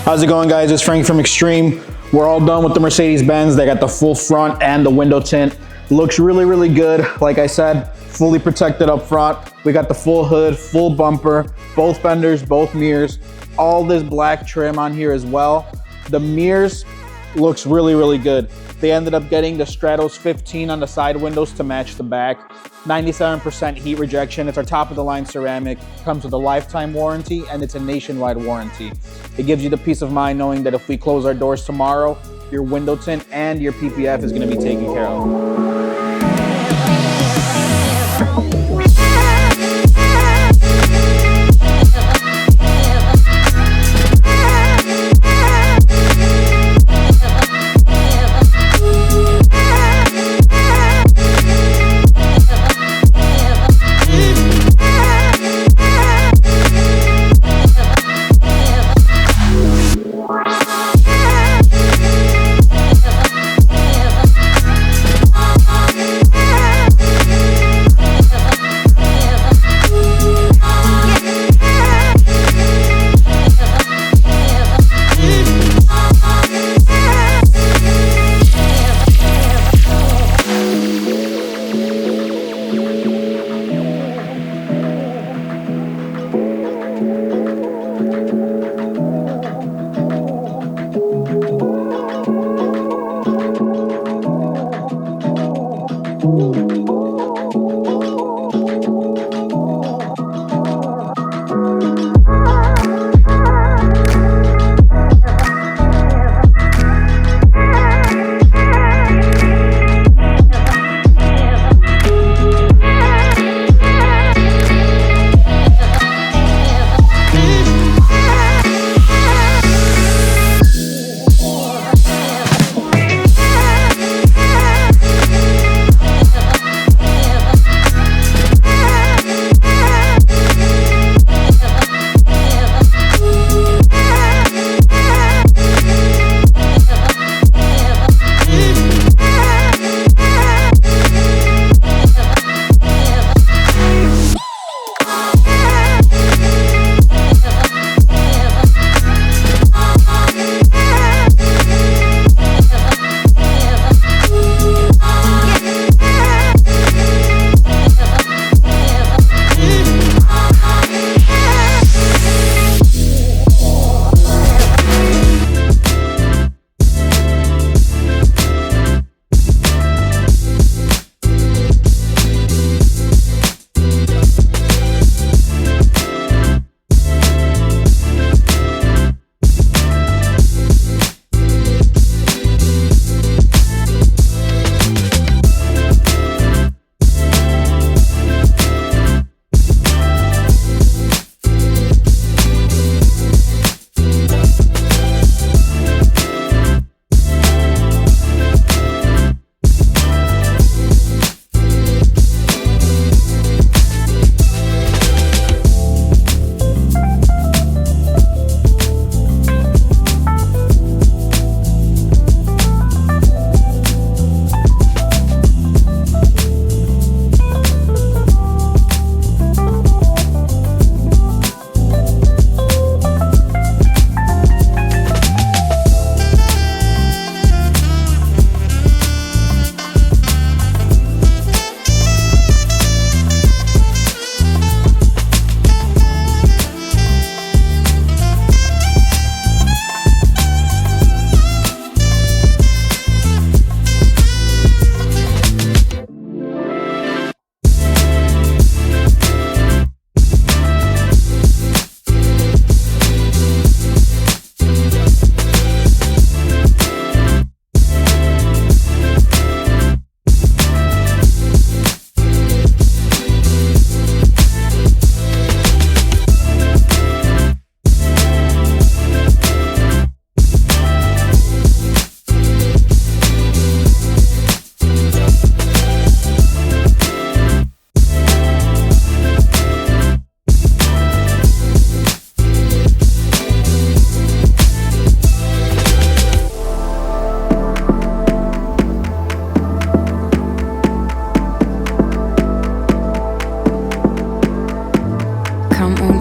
How's it going, guys? It's Frank from Xtreme. We're all done with the Mercedes-Benz. They got the full front and the window tint. Looks really, really good. Like I said, fully protected up front. We got the full hood, full bumper, both fenders, both mirrors, all this black trim on here as well. The mirrors looks really, really good. They ended up getting the Stratos 15 on the side windows to match the back. 97% heat rejection. It's our top of the line ceramic. Comes with a lifetime warranty and it's a nationwide warranty. It gives you the peace of mind knowing that if we close our doors tomorrow, your window tint and your PPF is going to be taken care of.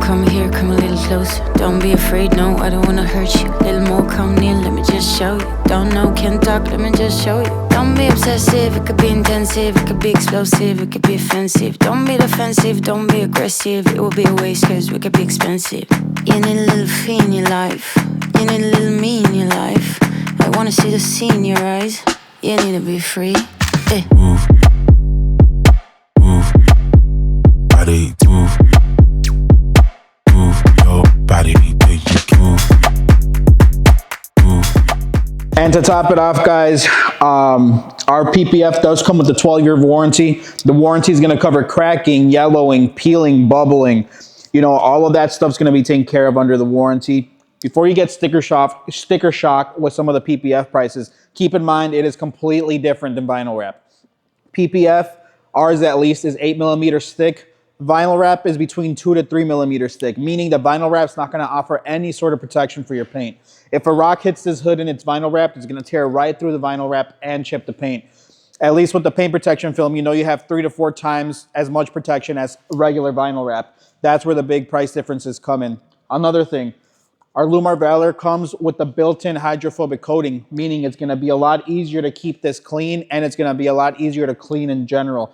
come here, come a little closer. Don't be afraid, no, I don't wanna hurt you. Little more, come near, let me just show you. Don't know, can't talk, let me just show you. Don't be obsessive, it could be intensive, it could be explosive, it could be offensive. Don't be defensive, don't be aggressive, it will be a waste cause we could be expensive. You need a little fee in your life, you need a little me in your life. I wanna see the sea in your eyes, you need to be free. Move, move, body, move, move your body, then you can move, move. And to top it off, guys, our PPF does come with a 12-year warranty. The warranty is going to cover cracking, yellowing, peeling, bubbling. You know, all of that stuff's going to be taken care of under the warranty. Before you get sticker shock with some of the PPF prices, keep in mind it is completely different than vinyl wrap. PPF, ours at least, is 8mm thick. Vinyl wrap is between 2 to 3mm thick, meaning the vinyl wrap's not going to offer any sort of protection for your paint. If a rock hits this hood and it's vinyl wrapped, it's going to tear right through the vinyl wrap and chip the paint. At least with the paint protection film, you know you have 3 to 4 times as much protection as regular vinyl wrap. That's where the big price differences come in. Another thing, our LLumar Valor comes with the built-in hydrophobic coating, meaning it's going to be a lot easier to keep this clean and it's going to be a lot easier to clean in general.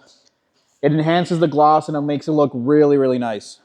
It enhances the gloss and it makes it look really, really nice.